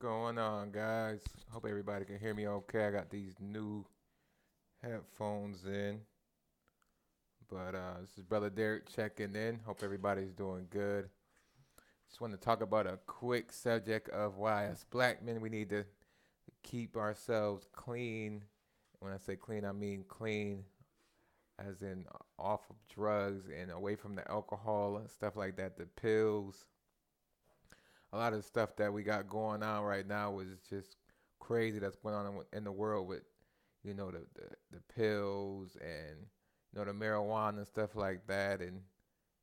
Going on, guys? Hope everybody can hear me okay. I got these new headphones in, but this is Brother Derek checking in. Hope everybody's doing good. Just want to talk about a quick subject of why, as black men, we need to keep ourselves clean. When I say clean, I mean clean as in off of drugs and away from the alcohol and stuff like that, the pills. A lot of the stuff that we got going on right now is just crazy that's going on in the world with the pills and the marijuana and stuff like that, and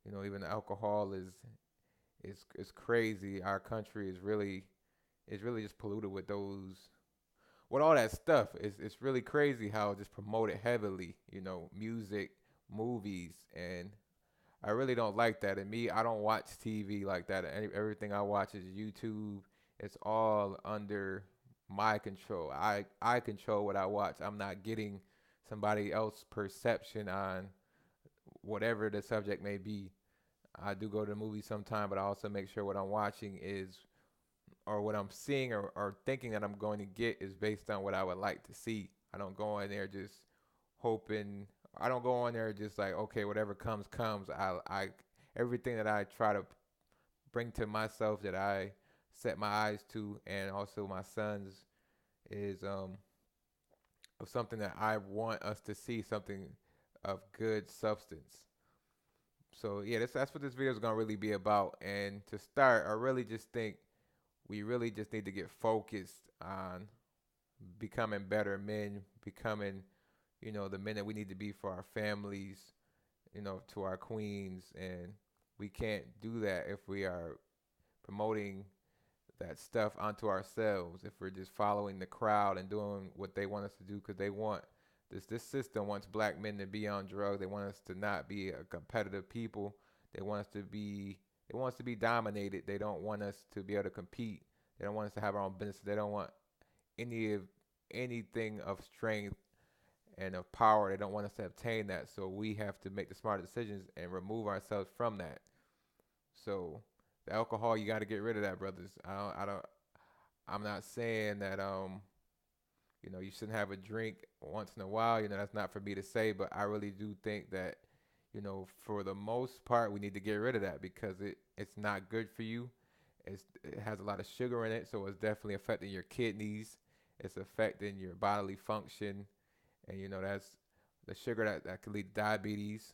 even alcohol is crazy. Our country is really just polluted with those with all that stuff. It's really crazy how it's just promoted heavily, music, movies, and I really don't like that. And me, I don't watch TV like that. Everything I watch is YouTube. It's all under my control. I control what I watch. I'm not getting somebody else's perception on whatever the subject may be. I do go to the movies sometime, but I also make sure what I'm watching is or what I'm seeing or thinking that I'm going to get is based on what I would like to see. I don't go in there just hoping. I don't go in there just like, okay, whatever comes comes. I everything that I try to bring to myself, that I set my eyes to, and also my sons, is of something that I want us to see, something of good substance. So yeah, that's what this video is gonna really be about. And to start, I really just think we really just need to get focused on becoming better men, becoming, the men that we need to be for our families, to our queens. And we can't do that if we are promoting that stuff onto ourselves, if we're just following the crowd and doing what they want us to do because they want this system wants black men to be on drugs. They want us to not be a competitive people. They want us to be they want us to be dominated. They don't want us to be able to compete. They don't want us to have our own business. They don't want any of anything of strength and of power. They don't want us to obtain that. So we have to make the smart decisions and remove ourselves from that. So the alcohol, you got to get rid of that, brothers. I'm not saying that you shouldn't have a drink once in a while. That's not for me to say, but I really do think that for the most part, we need to get rid of that because it's not good for you. It has a lot of sugar in it, so it's definitely affecting your kidneys. It's affecting your bodily function, and that's the sugar that could lead to diabetes.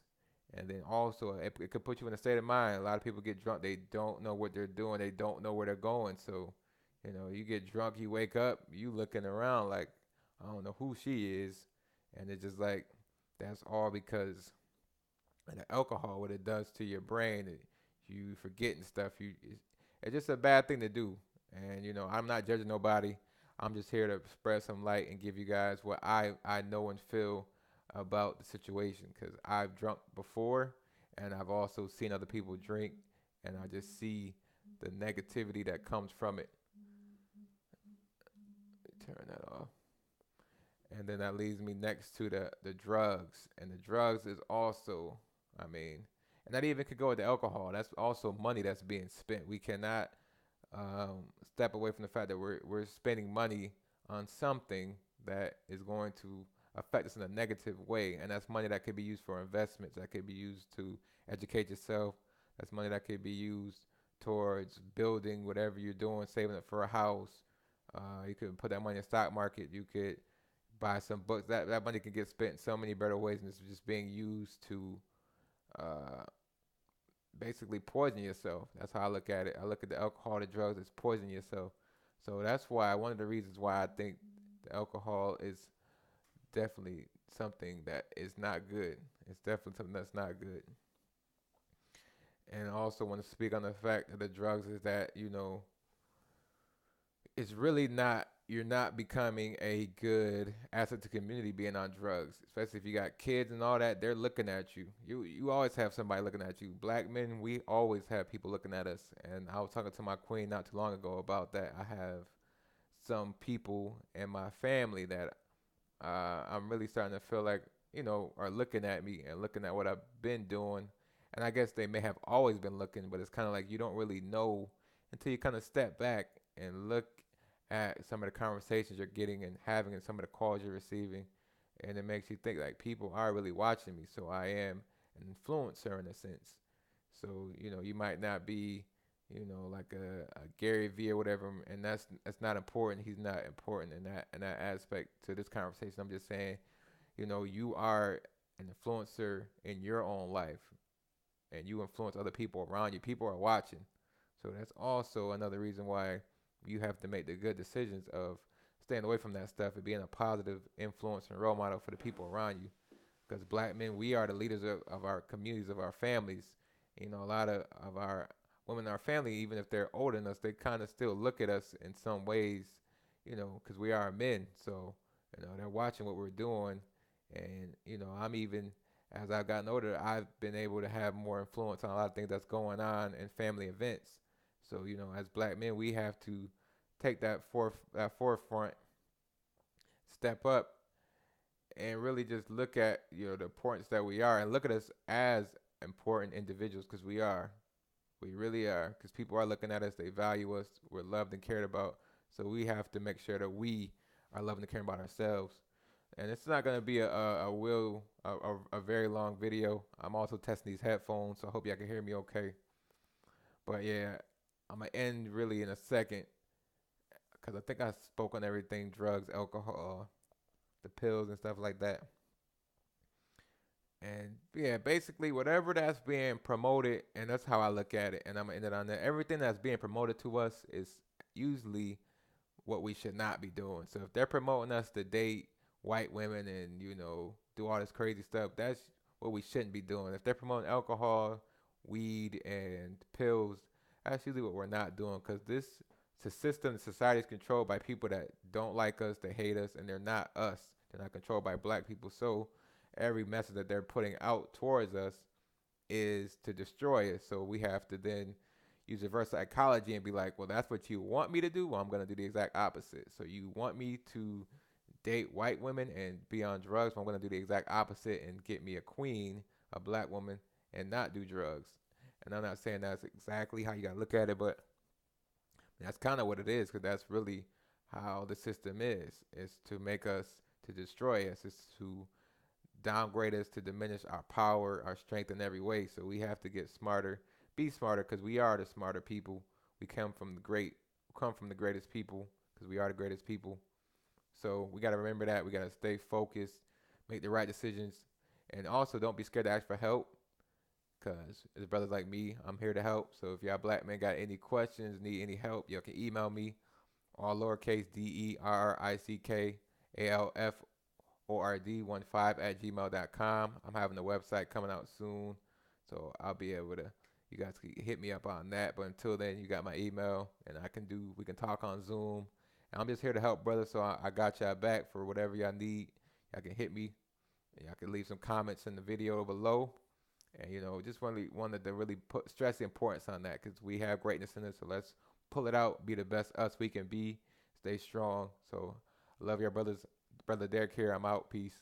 And then also, it could put you in a state of mind. A lot of people get drunk, they don't know what they're doing, they don't know where they're going. So, you get drunk, you wake up, you looking around like, I don't know who she is. And it's just like, that's all because of the alcohol, what it does to your brain. You forgetting stuff. It's just a bad thing to do. And, I'm not judging nobody. I'm just here to spread some light and give you guys what I know and feel about the situation because I've drunk before and I've also seen other people drink, and I just see the negativity that comes from it. Turn that off. And then that leads me next to the drugs. And the drugs is also, I mean, and that even could go with the alcohol. That's also money that's being spent. We cannot step away from the fact that we're spending money on something that is going to affect us in a negative way, and that's money that could be used for investments, that could be used to educate yourself. That's money that could be used towards building whatever you're doing, saving it for a house. You could put that money in the stock market. You could buy some books. That money can get spent in so many better ways, and it's just being used to uh, basically poison yourself. That's how I look at it. I look at the alcohol, the drugs as poisoning yourself. So that's why one of the reasons why I think the alcohol is definitely something that is not good. It's definitely something that's not good. And I also want to speak on the fact that the drugs is that, it's really not you're not becoming a good asset to community being on drugs, especially if you got kids and all that. They're looking at you. You always have somebody looking at you. Black men, we always have people looking at us. And I was talking to my queen not too long ago about that. I have some people in my family that I'm really starting to feel like are looking at me and looking at what I've been doing. And I guess they may have always been looking, but it's kind of like you don't really know until you kind of step back and look some of the conversations you're getting and having and some of the calls you're receiving. And it makes you think like people are really watching me. So I am an influencer in a sense. So, you might not be, like a Gary Vee or whatever, and that's not important. He's not important in that aspect to this conversation. I'm just saying, you are an influencer in your own life and you influence other people around you. People are watching. So that's also another reason why you have to make the good decisions of staying away from that stuff and being a positive influence and role model for the people around you. Because black men, we are the leaders of our communities, of our families. A lot of our women in our family, even if they're older than us, they kind of still look at us in some ways, because we are men. So, they're watching what we're doing. And, I'm even, as I've gotten older, I've been able to have more influence on a lot of things that's going on in family events. So, as black men, we have to take that forefront, step up, and really just look at the importance that we are, and look at us as important individuals because we really are, because people are looking at us, they value us, we're loved and cared about. So we have to make sure that we are loving and caring about ourselves. And it's not going to be a very long video. I'm also testing these headphones, so I hope y'all can hear me okay. But yeah, I'm gonna end really in a second because I think I spoke on everything: drugs, alcohol, the pills, and stuff like that. And yeah, basically whatever that's being promoted, and that's how I look at it. And I'm gonna end it on that. Everything that's being promoted to us is usually what we should not be doing. So if they're promoting us to date white women and do all this crazy stuff, that's what we shouldn't be doing. If they're promoting alcohol, weed, and pills, that's usually what we're not doing, because this the system, society is controlled by people that don't like us, they hate us, and they're not us. They're not controlled by black people. So every message that they're putting out towards us is to destroy us. So we have to then use reverse psychology and be like, well, that's what you want me to do. Well, I'm going to do the exact opposite. So you want me to date white women and be on drugs. Well, I'm going to do the exact opposite and get me a queen, a black woman, and not do drugs. And I'm not saying that's exactly how you got to look at it, but that's kind of what it is, because that's really how the system is. It's to make us, to destroy us. It's to downgrade us, to diminish our power, our strength in every way. So we have to get smarter, be smarter, because we are the smarter people. We come from the greatest people, because we are the greatest people. So we got to remember that. We got to stay focused, make the right decisions, and also don't be scared to ask for help, because as brothers like me, I'm here to help. So if y'all black men got any questions, need any help, y'all can email me, all lowercase DERICKALFORD15 at gmail.com. I'm having a website coming out soon, so I'll be able to, you guys can hit me up on that. But until then, you got my email, and we can talk on Zoom. And I'm just here to help, brother, so I got y'all back for whatever y'all need. Y'all can hit me, and y'all can leave some comments in the video below. And just wanted to really stress the importance on that, because we have greatness in us. So let's pull it out, be the best us we can be, stay strong. So I love your brothers. Brother Derek here. I'm out. Peace.